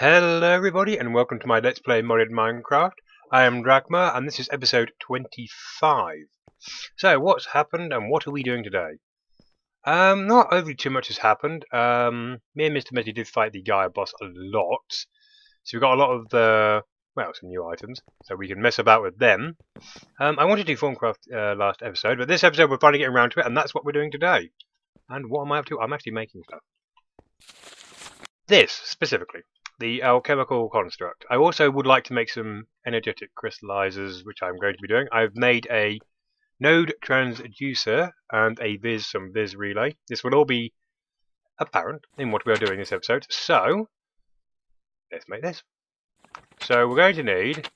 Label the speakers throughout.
Speaker 1: Hello everybody and welcome to my Let's Play Modded Minecraft. I am Drachma and this is episode 25. So what's happened and what are we doing today? Not overly too much has happened. Me and Mr. Mesly did fight the Gaia boss a lot. So we got a lot of some new items, so we can mess about with them. I wanted to do Thaumcraft last episode, but this episode we're finally getting around to it and that's what we're doing today. And what am I up to? I'm actually making stuff. This, specifically. The alchemical construct. I also would like to make some energetic crystallizers, which I'm going to be doing. I've made a node transducer and some viz relay. This will all be apparent in what we are doing this episode. So, let's make this. So we're going to need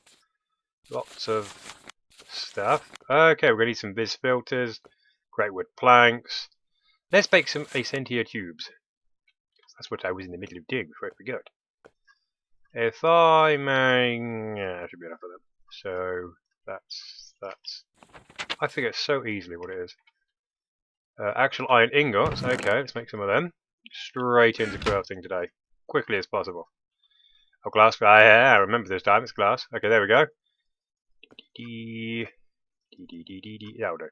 Speaker 1: lots of stuff. Okay, we're going to need some viz filters, great wood planks. Let's make some Ascentia tubes. That's what I was in the middle of doing before I forgot. If I may, yeah, that should be enough of them. So that's. I forget so easily what it is. Actual iron ingots. Okay, let's make some of them. Straight into crafting today, quickly as possible. Oh, glass. I remember this time. It's glass. Okay, there we go. That'll do.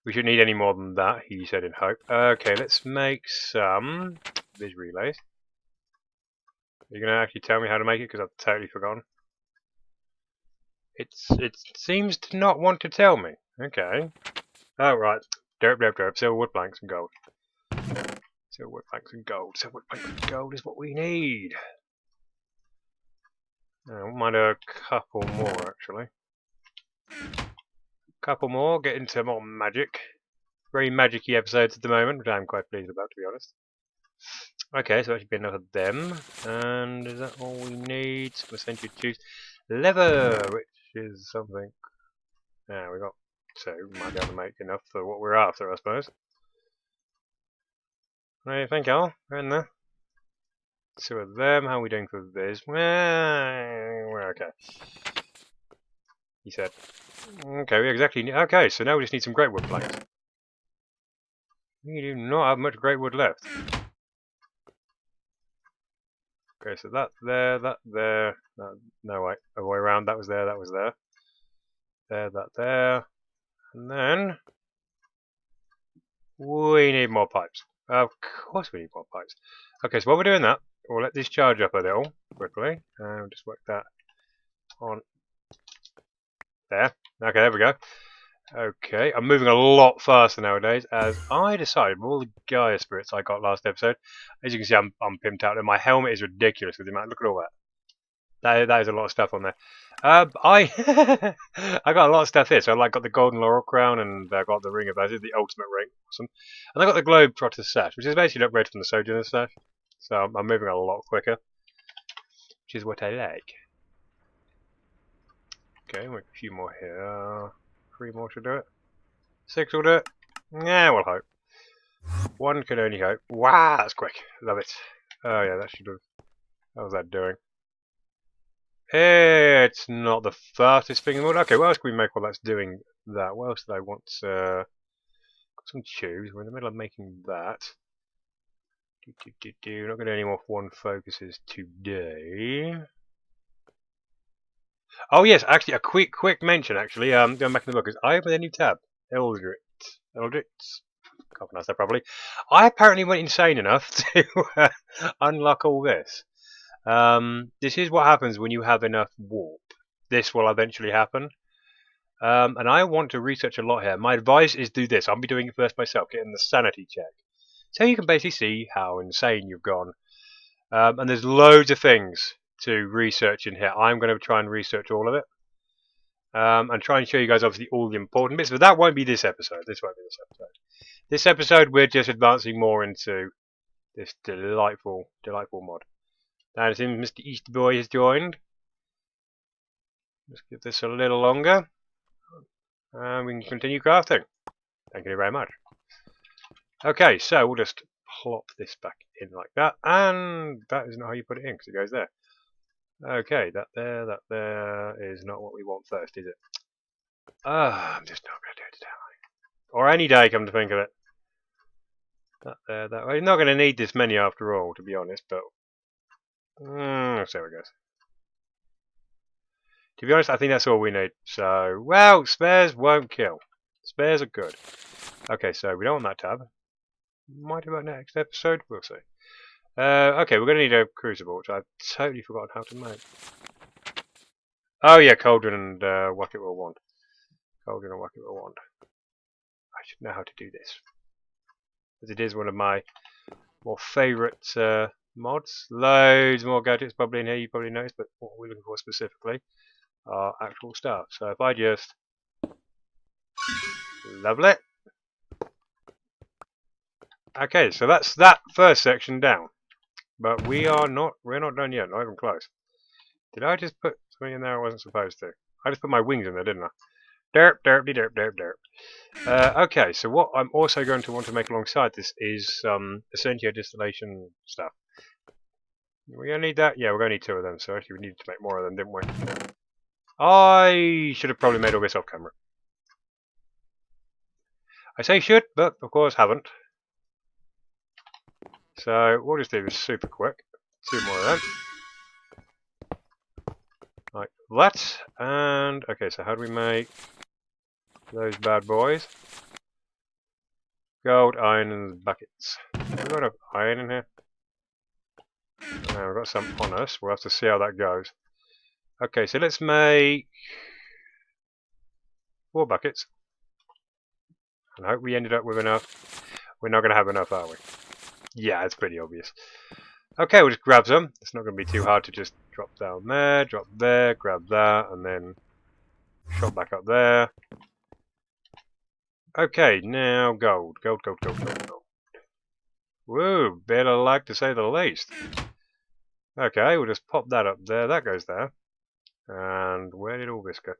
Speaker 1: We shouldn't need any more than that. He said in hope. Okay, let's make some viz relays. Are you going to actually tell me how to make it? Because I've totally forgotten. It seems to not want to tell me. Okay. Oh, right. Derp. Silver wood planks and gold. Silver wood planks and gold. Silver wood planks and gold is what we need. I won't mind a couple more, actually. Couple more. Get into more magic. Very magic-y episodes at the moment, which I'm quite pleased about, to be honest. Okay, so that should be enough of them. And is that all we need? Some essential juice. Leather, which is something. Yeah, we got two. We might be able to make enough for what we're after, I suppose. What do you think, Al? We're in there. Two of them. How are we doing for this? We're okay. He said. Okay, we exactly need. Okay, so now we just need some great wood planks. We do not have much great wood left. Okay, so that there, no wait, other way around, that was there, that there, and then we need more pipes. Of course we need more pipes. Okay, so while we're doing that, we'll let this charge up a little, quickly, and we'll just work that on there. Okay, there we go. Okay, I'm moving a lot faster nowadays, as I decided with all the Gaia spirits I got last episode. As you can see, I'm pimped out, and my helmet is ridiculous with the amount. Look at all that. That is a lot of stuff on there. I I got a lot of stuff here. So I got the golden laurel crown, and I got the ring of Azure, the ultimate ring, awesome. And I got the globetrotter sash, which is basically an upgrade from the sojourner sash. So I'm moving a lot quicker, which is what I like. Okay, we'll make a few more here. 3 more should do it. 6 will do it. Yeah, we'll hope. 1 can only hope. Wow, that's quick. Love it. Oh yeah, that should have. How was that doing? It's not the fastest thing in the world. Okay, what else can we make while that's doing that? What else did I want? Got some tubes. We're in the middle of making that. Not going to do any more one focuses today. Oh yes, actually, a quick mention. Actually, going back in the book, is I opened a new tab. Eldritch. Can't pronounce that properly. I apparently went insane enough to unlock all this. This is what happens when you have enough warp. This will eventually happen. And I want to research a lot here. My advice is do this. I'll be doing it first myself, getting the sanity check. So you can basically see how insane you've gone. And there's loads of things to research in here. I'm going to try and research all of it. And try and show you guys obviously all the important bits. But that won't be this episode. This won't be this episode. This episode we're just advancing more into this delightful mod. And it seems Mr. Easter Boy has joined. Let's give this a little longer. And we can continue crafting. Thank you very much. Okay, so we'll just plop this back in like that. And that is not how you put it in, because it goes there. Okay, that there is not what we want first, is it? I'm just not going to do it today. Or any day, come to think of it. That there, that way. You're not going to need this many after all, to be honest, but there we go. To be honest, I think that's all we need. So, well, spares won't kill. Spares are good. Okay, so we don't want that tab. Might do that next episode. We'll see. Okay, we're going to need a crucible, which I've totally forgotten how to make. Oh yeah, cauldron and Wacket will wand. Cauldron and Wacket will wand. I should know how to do this. As it is one of my more favourite mods. Loads more gadgets probably in here, you probably noticed, but what we're looking for specifically are actual stuff. So if I just... Lovely. Okay, so that's that first section down. But we're not done yet, not even close. Did I just put something in there I wasn't supposed to? I just put my wings in there, didn't I? Derp, derp, derp, derp, derp. Okay, so what I'm also going to want to make alongside this is some Essentio distillation stuff. We're going to need that? Yeah, we're going to need 2 of them, so actually we needed to make more of them, didn't we? I should have probably made all this off camera. I say should, but of course haven't. So we'll just do this super quick. 2 more of them. Like that. And, okay, so how do we make those bad boys? Gold, iron, and buckets. We've got enough iron in here. We've got some on us. We'll have to see how that goes. Okay, so let's make 4 buckets. And I hope we ended up with enough. We're not going to have enough, are we? Yeah, it's pretty obvious. Okay, we'll just grab some. It's not going to be too hard to just drop down there, drop there, grab that, and then shot back up there. Okay, now gold. Gold, gold, gold, gold, gold. Woo, bit of luck to say the least. Okay, we'll just pop that up there. That goes there. And where did all this go?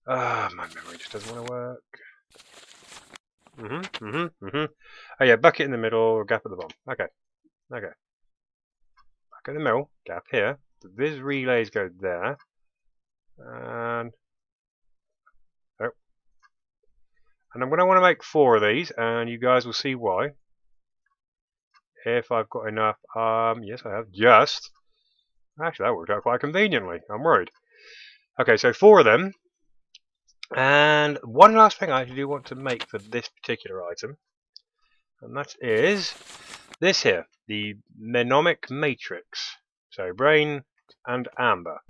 Speaker 1: Ah, my memory just doesn't want to work. Oh yeah, bucket in the middle, gap at the bottom. Okay. Okay. Back in the middle, gap here. The viz relays go there. And... oh. And I'm going to want to make 4 of these, and you guys will see why. If I've got enough. Yes, I have. Just. Actually, that worked out quite conveniently. I'm worried. Okay, so 4 of them. And one last thing I do want to make for this particular item. And that is this here. The mnemonic matrix. So brain and amber.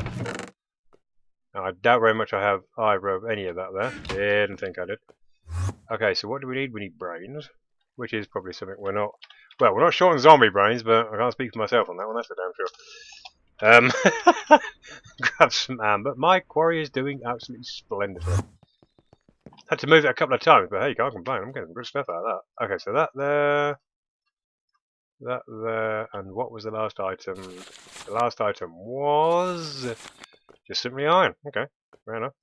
Speaker 1: Now, I doubt very much I have either of any of that there. Didn't think I did. Okay, so what do we need? We need brains. Which is probably something we're not... well, we're not short on zombie brains, but I can't speak for myself on that one, that's for damn sure. Grab some amber. My quarry is doing absolutely splendidly. Had to move it a couple of times, but hey, you can't complain. I'm getting good stuff out of that. Okay, so that there. That there. And what was the last item? The last item was... just simply iron. Okay, fair enough.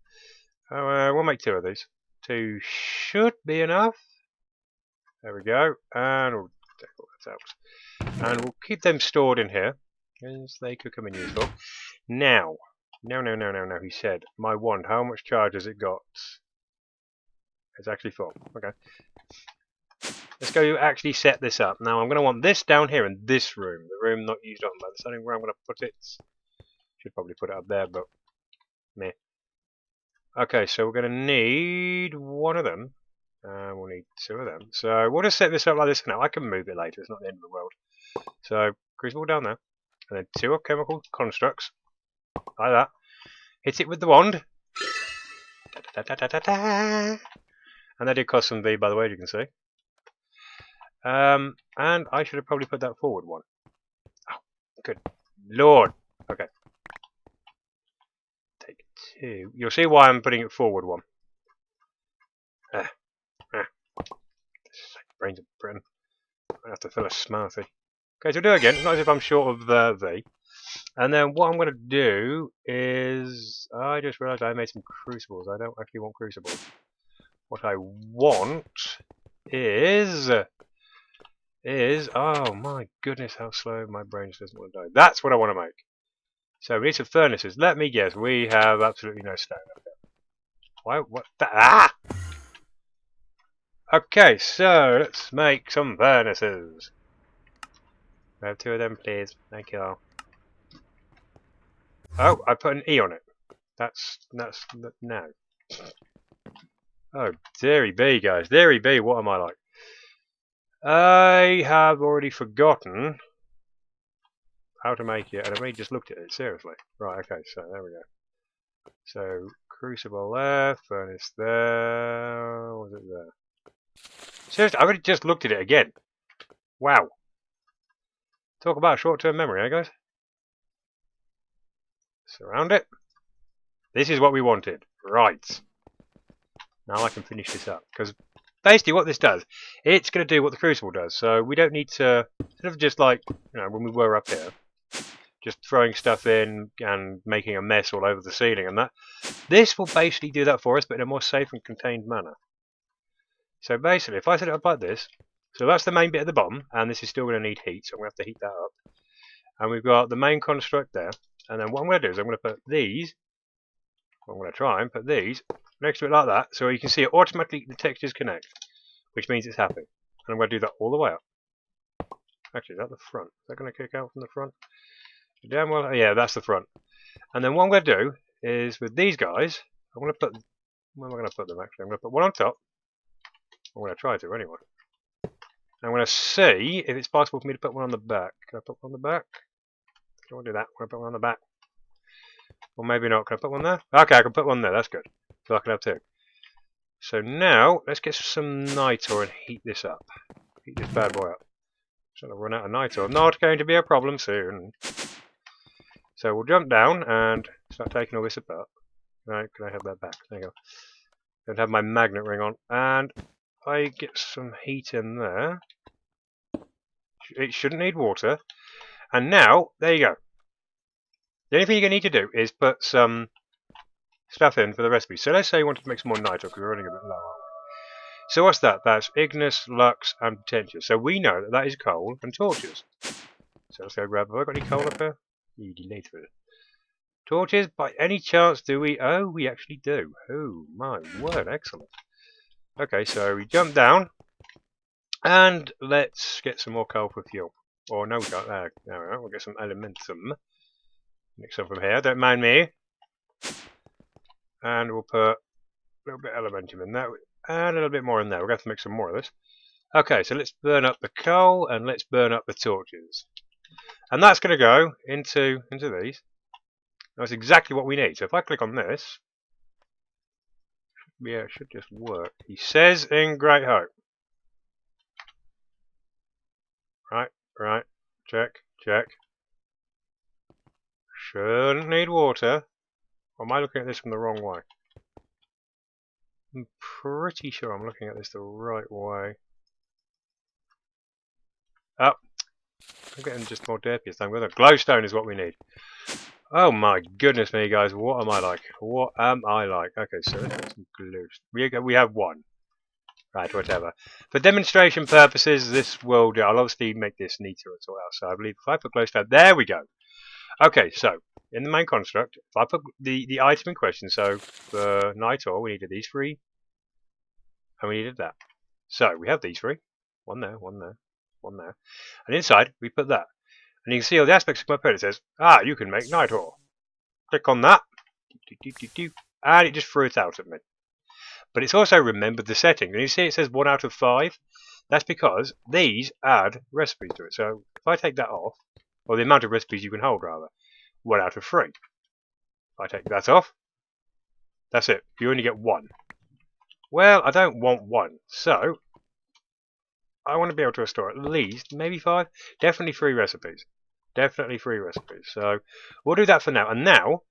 Speaker 1: We'll make 2 of these. 2 should be enough. There we go. And we'll take all that out. And we'll keep them stored in here, because they could come in useful. Now, no, he said, my wand, how much charge has it got? It's actually full. Okay. Let's go actually set this up. Now, I'm going to want this down here in this room. The room not used up by the sunning where I'm going to put it. Should probably put it up there, but meh. Okay, so we're going to need 1 of them. We'll need 2 of them. So we'll just set this up like this now. I can move it later. It's not the end of the world. So crucible down there. And then 2 chemical constructs. Like that. Hit it with the wand. Da, da, da, da, da, da. And that did cost some V, by the way, as you can see. And I should have probably put that forward 1. Oh, good lord. Okay. Take 2. You'll see why I'm putting it forward 1. Brains of Britain. I have to fill a smarty. Okay, so we'll do it again. It's not as if I'm short of the V. And then what I'm going to do is... I just realised I made some crucibles. I don't actually want crucibles. What I want is... oh my goodness, how slow my brain just doesn't want to die. That's what I want to make. So we need some furnaces. Let me guess, we have absolutely no stone up there. Why? What? Ah! Okay, so let's make some furnaces. We have 2 of them, please. Thank you all. Oh, I put an E on it. That's no. Oh, dearie B, guys. Dearie B, what am I like? I have already forgotten how to make it, and I've only just looked at it, seriously. Right, okay, so there we go. So, crucible there, furnace there, what was it there? Seriously, I've already just looked at it again. Wow. Talk about short-term memory, eh, guys? Surround it. This is what we wanted. Right. Now I can finish this up, because basically what this does, it's going to do what the crucible does, so we don't need to, sort of just like, you know, when we were up here, just throwing stuff in and making a mess all over the ceiling and that. This will basically do that for us, but in a more safe and contained manner. So basically, if I set it up like this, so that's the main bit at the bottom, and this is still going to need heat, so I'm going to have to heat that up. And we've got the main construct there, and then what I'm going to do is I'm going to put these, I'm going to try and put these next to it like that, so you can see it automatically, the textures connect, which means it's happy. And I'm going to do that all the way up. Actually, is that the front? Is that going to kick out from the front? Damn well, yeah, that's the front. And then what I'm going to do is with these guys, I'm going to put, where am I going to put them actually? I'm going to put one on top. I'm going to try to anyway. I'm going to see if it's possible for me to put one on the back. Can I put one on the back? I want to do that. I want to put one on the back. Or maybe not. Can I put one there? Okay, I can put one there. That's good. So I can have two. So now, let's get some nitor and heat this up. Heat this bad boy up. I'm going to run out of nitor. Not going to be a problem soon. So we'll jump down and start taking all this apart. Right, can I have that back? There you go. Don't have my magnet ring on. And I get some heat in there. It shouldn't need water. And now, there you go. The only thing you're going to need to do is put some stuff in for the recipe. So let's say you wanted to make some more nitro because we're running a bit low. So what's that? That's ignis, lux, and potential. So we know that that is coal and torches. So let's go grab. Have I got any coal up here? You delete it. Torches, by any chance do we? Oh, we actually do. Oh my word, excellent. Okay, so we jump down and let's get some more coal for fuel. Or no, we got there. Alright, we'll get some elementum. Mix some from here, don't mind me. And we'll put a little bit of elementum in there and a little bit more in there. We're going to have to make some more of this. Okay, so let's burn up the coal and let's burn up the torches. And that's going to go into these. That's exactly what we need. So if I click on this, yeah, it should just work. He says in great hope. Right, check. Shouldn't need water. Or am I looking at this from the wrong way? I'm pretty sure I'm looking at this the right way. Oh, I'm getting just more derpy this time. Glowstone is what we need. Oh my goodness me, guys, what am I like? What am I like? Okay, so let's get some glue. We have one. Right, whatever. For demonstration purposes, this will do. I'll obviously make this neater as well. So I believe if I put glowstone, there we go. Okay, so in the main construct, if I put the item in question, so for nitor, we needed these three, and we needed that. So we have these three. One there. And inside, we put that. And you can see all the aspects of my code. It says, you can make nitor. Click on that. And it just threw it out at me. But it's also remembered the setting. And you see it says 1 out of 5. That's because these add recipes to it. So if I take that off, or the amount of recipes you can hold rather, 1 out of 3. If I take that off, that's it. You only get 1. Well, I don't want 1. So I want to be able to restore at least, maybe 5, definitely 3 recipes. Definitely 3 recipes. So we'll do that for now. And now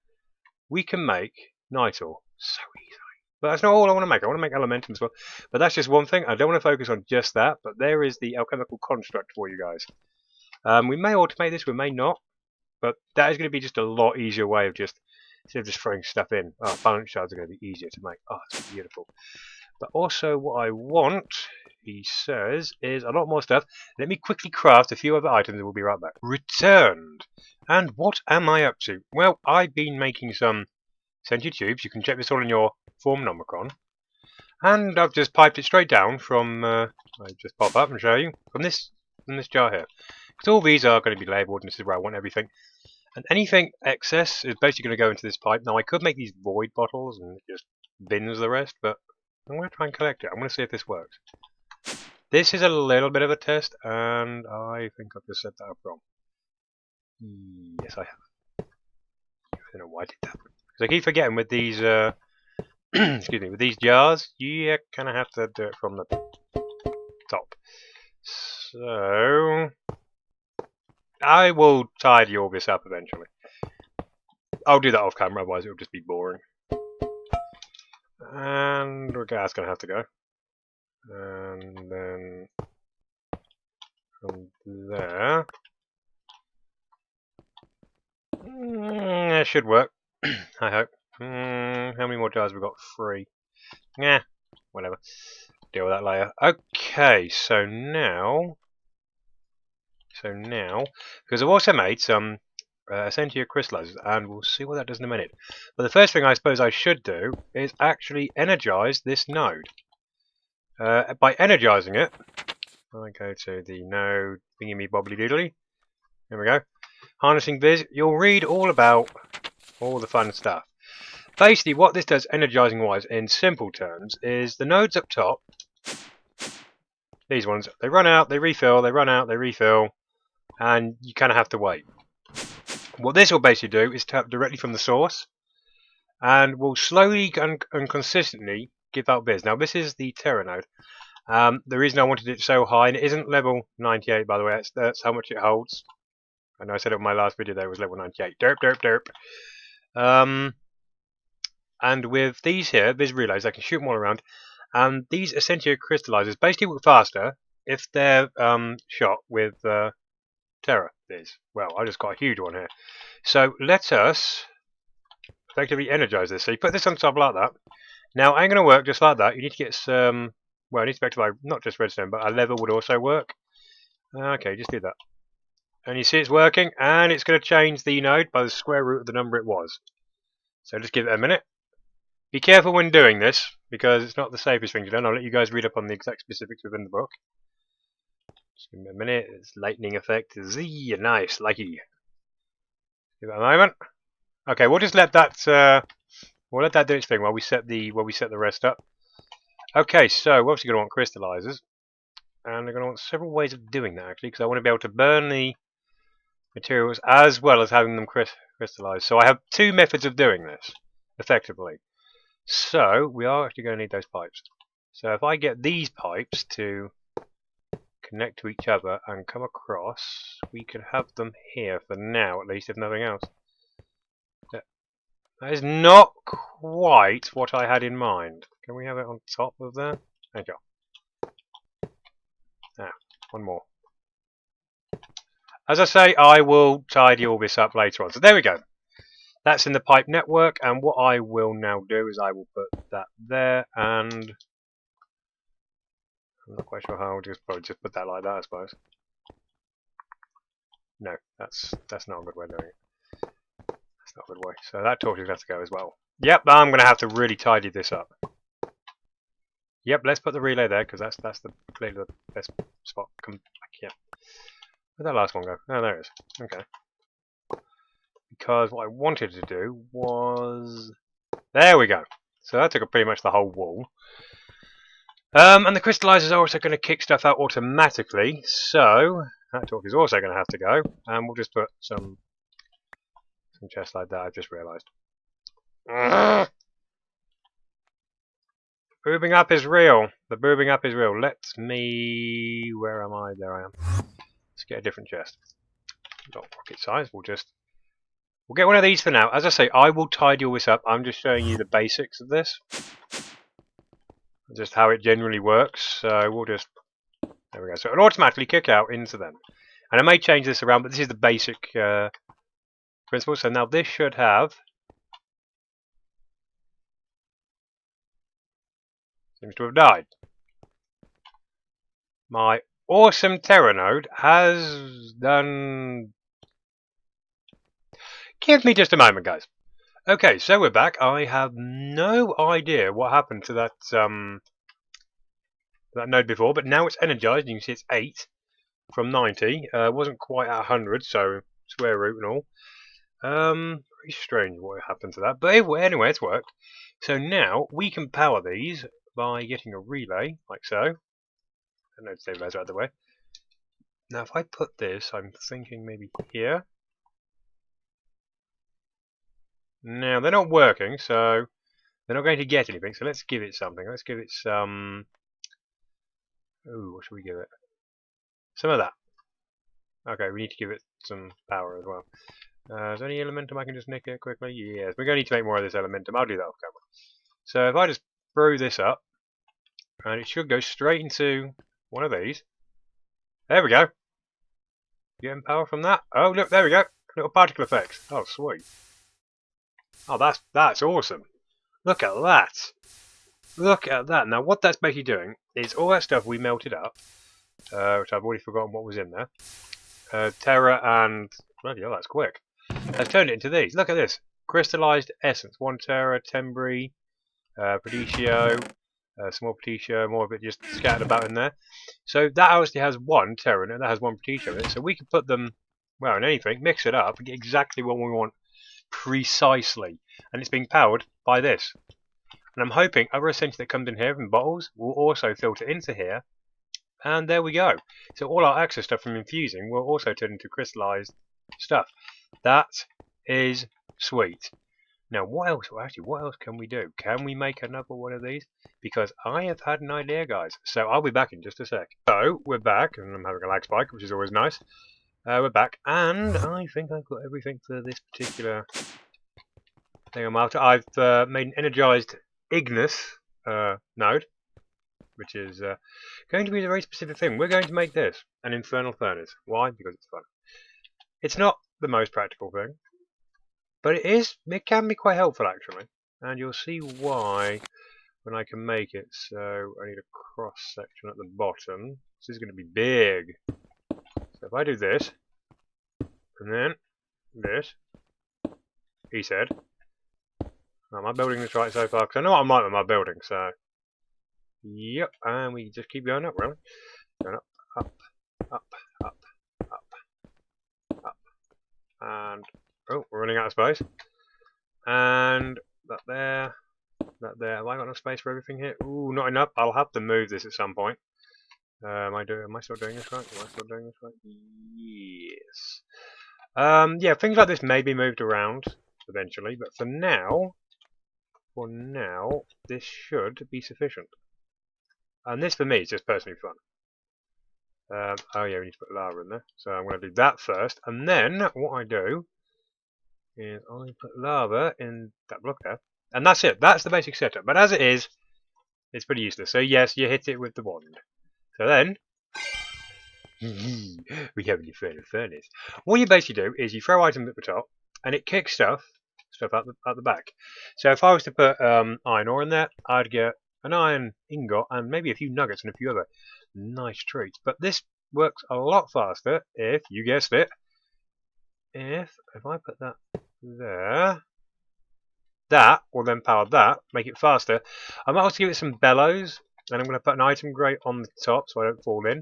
Speaker 1: we can make nitor. So easy. But that's not all I want to make. I want to make elementum as well. But that's just one thing. I don't want to focus on just that. But there is the alchemical construct for you guys. We may automate this, we may not. But that is going to be just a lot easier way of just, instead of just throwing stuff in. Balance shards are going to be easier to make. It's beautiful. But also what I want, he says, is a lot more stuff. Let me quickly craft a few other items and we'll be right back. Returned. And what am I up to? Well, I've been making some sentient tubes. You can check this all in your form nomicon. And I've just piped it straight down from, I'll just pop up and show you, from this jar here. Because all these are going to be labelled and this is where I want everything. And anything excess is basically going to go into this pipe. Now I could make these void bottles and just bins the rest, but I'm going to try and collect it. I'm going to see if this works. This is a little bit of a test, and I think I've just set that up wrong. Yes, I have. I don't know why I did that. Because I keep forgetting with these, excuse me, with these jars, you kind of have to do it from the top. So I will tidy all this up eventually. I'll do that off camera, otherwise it'll just be boring. And that's going to have to go. And then from there, it should work. I hope. How many more jars have we got? 3. Yeah, whatever. Deal with that later. Okay, so now, because I've also made some Essentia crystallizers, and we'll see what that does in a minute. But the first thing I suppose I should do is actually energize this node. By energizing it, I go to the node thingy me bobbly doodly. There we go. Harnessing Viz. You'll read all about all the fun stuff. Basically, what this does, energizing wise, in simple terms, is the nodes up top. These ones, they run out, they refill, they run out, they refill, and you kind of have to wait. What this will basically do is tap directly from the source, and will slowly and consistently give out Viz. Now, this is the Terra node. The reason I wanted it so high, and it isn't level 98 by the way, that's how much it holds. I know I said it in my last video there it was level 98. Derp, derp, derp. And with these here, Viz relays, I can shoot them all around. And these Essentia crystallizers basically work faster if they're shot with Terra Viz. Well, I just got a huge one here. So let us effectively energize this. So you put this on top like that. Now, I'm going to work just like that. You need to get some, well, I need to specify not just redstone, but a level would also work. Okay, just do that. And you see it's working, and it's going to change the node by the square root of the number it was. So just give it a minute. Be careful when doing this, because it's not the safest thing to do. I'll let you guys read up on the exact specifics within the book. Just give me a minute. It's lightning effect. Z, nice, likey. Give it a moment. Okay, we'll just let that do its thing while we set the rest up. Okay, so we're obviously going to want crystallizers, and we're going to want several ways of doing that actually, because I want to be able to burn the materials as well as having them crystallize. So I have 2 methods of doing this effectively. So we are actually going to need those pipes. So if I get these pipes to connect to each other and come across, we can have them here for now, at least, if nothing else. That is not quite what I had in mind. Can we have it on top of there? Thank you. Ah, one more. As I say, I will tidy all this up later on. So there we go. That's in the pipe network, and what I will now do is I will put that there, and I'm not quite sure how. I'll probably just put that like that, I suppose. No, that's not a good way of doing it. That's not a good way. So that torch is going to have to go as well. Yep, I'm going to have to really tidy this up. Yep, let's put the relay there, because that's clearly the best spot. Come back here. Where'd that last one go? Oh, there it is. Okay. Because what I wanted to do was... There we go. So that took up pretty much the whole wall. And the crystallizers are also going to kick stuff out automatically. So that torch is also going to have to go. And we'll just put some chests like that, I've just realised. Boobing up is real. The boobing up is real. Let me... Where am I? There I am. Let's get a different chest. Not rocket size. We'll get one of these for now. As I say, I will tidy all this up. I'm just showing you the basics of this. Just how it generally works. So we'll just... There we go. So it'll automatically kick out into them. And I may change this around, but this is the basic principle. So now this should have... Seems to have died. My awesome Terra node has done... Give me just a moment, guys. Okay, so we're back. I have no idea what happened to that node before, but now it's energized. You can see it's 8 from 90. It wasn't quite at 100, so square root and all. Very strange what happened to that. But anyway, it's worked. So now we can power these by getting a relay, like so. I don't know, stabilizer out of the way. Now if I put this, I'm thinking maybe here. Now they're not working, so they're not going to get anything. So let's give it something. Let's give it some. Ooh, what should we give it? Some of that. Okay, we need to give it some power as well. Is there any elementum I can just nick it quickly? Yes, we're going to need to make more of this elementum. I'll do that off camera. So if I just brew this up, and it should go straight into one of these. There we go. Getting power from that. Oh, look, there we go. Little particle effects. Oh, sweet. Oh, that's awesome. Look at that. Look at that. Now, what that's basically doing is all that stuff we melted up, which I've already forgotten what was in there. Terra and... Bloody hell, that's quick. Has turned it into these. Look at this. Crystallized essence. 1 Terra, Tembri, Proditio, small Proditio, more of it just scattered about in there. So that obviously has 1 Terra in it, that has 1 Proditio in it. So we can put them, well, in anything, mix it up, and get exactly what we want precisely. And it's being powered by this. And I'm hoping other essential that comes in here in bottles will also filter into here. And there we go. So all our access stuff from infusing will also turn into crystallized stuff. That is sweet. Now what else? Well, actually, what else can we do? Can we make another one of these? Because I have had an idea, guys. So I'll be back in just a sec. So we're back, and I'm having a lag spike, which is always nice. We're back, and I think I've got everything for this particular thing I'm after. I've made an energized Ignis node, which is going to be a very specific thing. We're going to make this an infernal furnace. Why? Because it's fun. It's not the most practical thing, but it can be quite helpful actually, and you'll see why when I can make it. So I need a cross section at the bottom. This is going to be big. So if I do this, and then this, he said, am I building this right so far? Because I know what I'm like with my building, so yep, and we just keep going up, really. Going up, up, up, up, up, up, and oh, we're running out of space. And that there, that there. Have I got enough space for everything here? Ooh, not enough. I'll have to move this at some point. Am I still doing this right? Am I still doing this right? Yes. Yeah, things like this may be moved around eventually, but for now, this should be sufficient. And this for me is just personally fun. Oh yeah, we need to put lava in there. So I'm going to do that first, and then what I do is I put lava in that block there, and that's it. That's the basic setup. But as it is, it's pretty useless. So yes, you hit it with the wand. So then, we have an infernal furnace. What you basically do is you throw items at the top, and it kicks stuff out the back. So if I was to put iron ore in there, I'd get an iron ingot and maybe a few nuggets and a few other nice treats. But this works a lot faster if, you guessed it, if I put that there, that will then power that, make it faster. I might also give it some bellows, and I'm going to put an item grate on the top so I don't fall in.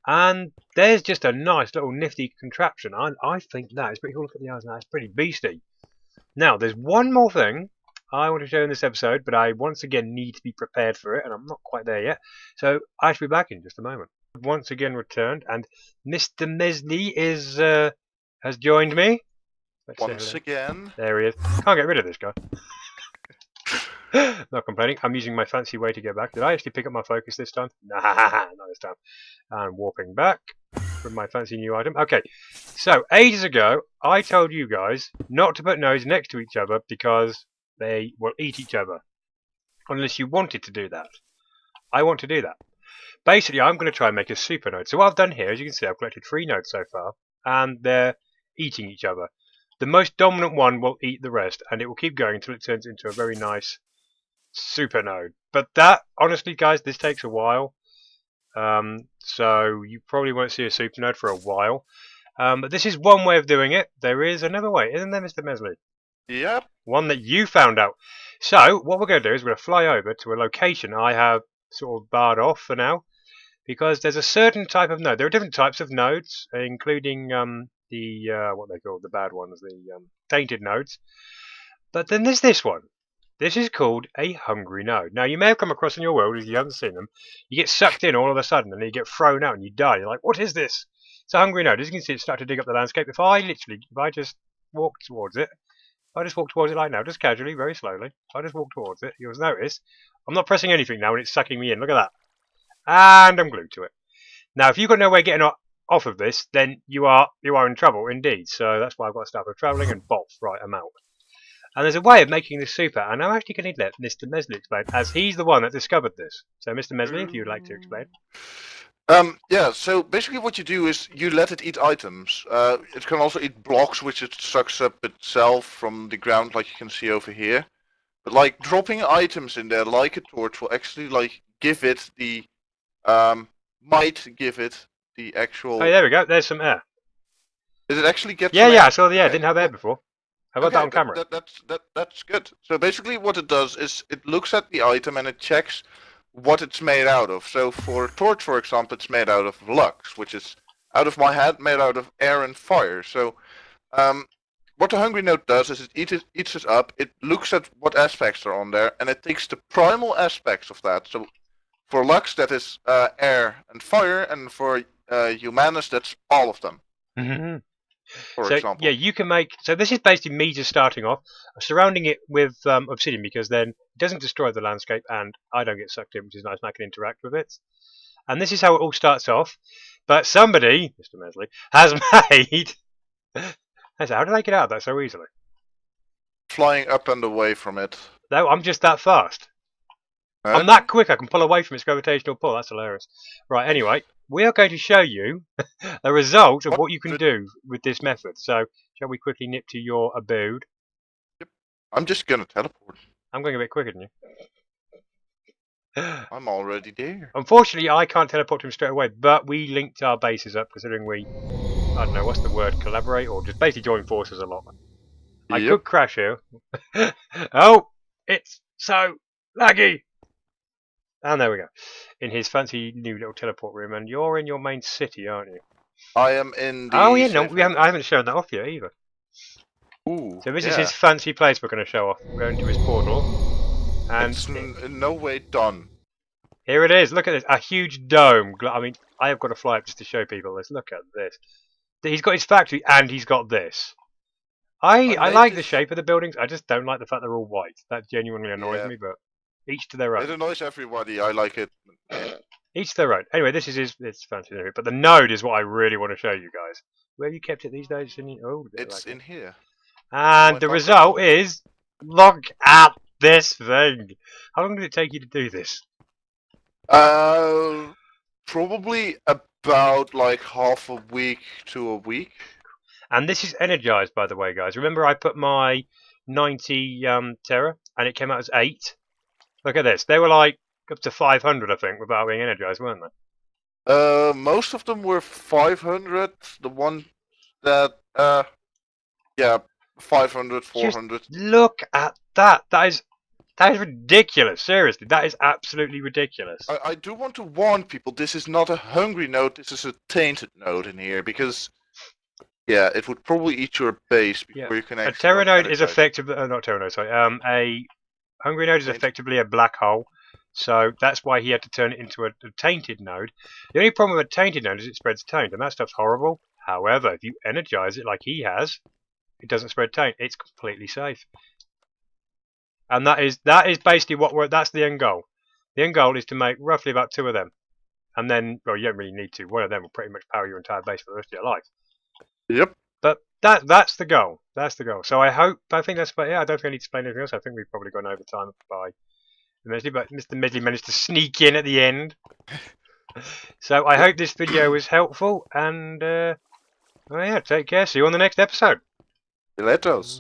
Speaker 1: And there's just a nice little nifty contraption. I think that is pretty cool. Look at the eyes now, it's pretty beastie. Now, there's one more thing I want to show in this episode, but I once again need to be prepared for it, and I'm not quite there yet. So I shall be back in just a moment. Once again returned, and Mr. Mesly has joined me.
Speaker 2: Once again.
Speaker 1: There he is. Can't get rid of this guy. Not complaining. I'm using my fancy way to get back. Did I actually pick up my focus this time? Nah, not this time. And warping back with my fancy new item. Okay, so ages ago, I told you guys not to put nodes next to each other because they will eat each other. Unless you wanted to do that. I want to do that. Basically, I'm going to try and make a super node. So what I've done here, as you can see, I've collected 3 nodes so far, and they're eating each other. The most dominant one will eat the rest, and it will keep going until it turns into a very nice super node. But that, honestly, guys, this takes a while. So you probably won't see a super node for a while. But this is one way of doing it. There is another way, isn't there, Mr. Mesly?
Speaker 2: Yep.
Speaker 1: One that you found out. So what we're going to do is we're going to fly over to a location I have sort of barred off for now, because there's a certain type of node. There are different types of nodes, including the the what they call the bad ones, the tainted nodes. But then there's this one. This is called a hungry node. Now you may have come across in your world if you haven't seen them. You get sucked in all of a sudden and then you get thrown out and you die. You're like, what is this? It's a hungry node. As you can see, it's starting to dig up the landscape. If I just walk towards it, like now, just casually, very slowly. If I just walk towards it, you'll notice I'm not pressing anything now and it's sucking me in. Look at that. And I'm glued to it. Now, if you've got no way of getting off of this, then you are in trouble indeed. So that's why I've got to start with travelling and bolt. Right, I'm out. And there's a way of making this super, and I'm actually going to let Mr. Mesly explain, as he's the one that discovered this. So, Mr. Mesly, if you'd like to explain.
Speaker 2: Yeah, so basically what you do is you let it eat items. It can also eat blocks, which it sucks up itself from the ground, like you can see over here. But like dropping items in there, like a torch, will actually like give it the might give it the actual.
Speaker 1: Oh, there we go. There's some air.
Speaker 2: Did it actually get?
Speaker 1: Yeah,
Speaker 2: some
Speaker 1: yeah.
Speaker 2: air?
Speaker 1: I saw the air. Didn't have air before. I got that on camera.
Speaker 2: That's good. So basically, what it does is it looks at the item and it checks what it's made out of. So for a torch, for example, it's made out of lux, which is out of my head made out of air and fire. So what the hungry node does is it eats it up. It looks at what aspects are on there, and it takes the primal aspects of that. So for lux, that is air and fire, and for humanus, that's all of them.
Speaker 1: Mm-hmm.
Speaker 2: For example.
Speaker 1: Yeah, you can make. So this is basically me just starting off, surrounding it with obsidian, because then it doesn't destroy the landscape, and I don't get sucked in, which is nice, and I can interact with it. And this is how it all starts off. But somebody, Mr. Mesly, has made. How did I get out of that so easily?
Speaker 2: Flying up and away from it.
Speaker 1: No, I'm just that fast. Huh? I'm that quick. I can pull away from its gravitational pull. That's hilarious. Right. Anyway, we are going to show you a result of what you can do with this method. So, shall we quickly nip to your abode?
Speaker 2: Yep. I'm just going to teleport.
Speaker 1: I'm going a bit quicker than you.
Speaker 2: I'm already there.
Speaker 1: Unfortunately, I can't teleport to him straight away, but we linked our bases up, considering we, I don't know, what's the word, collaborate, or just basically join forces a lot. I could crash here. Oh, it's so laggy. And there we go. In his fancy new little teleport room, and you're in your main city, aren't you?
Speaker 2: I am in the.
Speaker 1: Oh yeah, no, I haven't shown that off yet either.
Speaker 2: Ooh.
Speaker 1: So this is his fancy place we're going to show off. We're going to his portal, and
Speaker 2: it's in no way done.
Speaker 1: Here it is. Look at this, a huge dome. I mean, I have got to fly up just to show people this. Look at this. He's got his factory, and he's got this. I like the shape of the buildings. I just don't like the fact they're all white. That genuinely annoys me, but. Each to their own.
Speaker 2: It annoys everybody. I like it.
Speaker 1: Each to their own. Anyway, this is his fancy area, but the node is what I really want to show you guys. Where have you kept it these days?
Speaker 2: It's in here.
Speaker 1: And the result is, look at this thing. How long did it take you to do this?
Speaker 2: Probably about like half a week to a week.
Speaker 1: And this is energized, by the way, guys. Remember, I put my 90 Terra, and it came out as 8. Look at this. They were like up to 500, I think, without being energized, weren't
Speaker 2: they? Most of them were 500. The one that, yeah, 500, 400.
Speaker 1: Just look at that. That is ridiculous. Seriously, that is absolutely ridiculous.
Speaker 2: I do want to warn people. This is not a hungry node. This is a tainted node in here because, yeah, it would probably eat your base before you can actually.
Speaker 1: A Terra node is effectively not Terra node. Sorry. A hungry node is effectively a black hole, so that's why he had to turn it into a tainted node. The only problem with a tainted node is it spreads taint, and that stuff's horrible. However, if you energize it like he has, it doesn't spread taint. It's completely safe. And that is basically that's the end goal. The end goal is to make roughly about 2 of them, and then you don't really need to. One of them will pretty much power your entire base for the rest of your life.
Speaker 2: Yep.
Speaker 1: But that's the goal. That's the goal. So I think that's about it. I don't think I need to explain anything else. I think we've probably gone over time by Mesly, but Mr. Mesly managed to sneak in at the end. So I hope this video was helpful, and take care. See you on the next episode.
Speaker 2: Let us.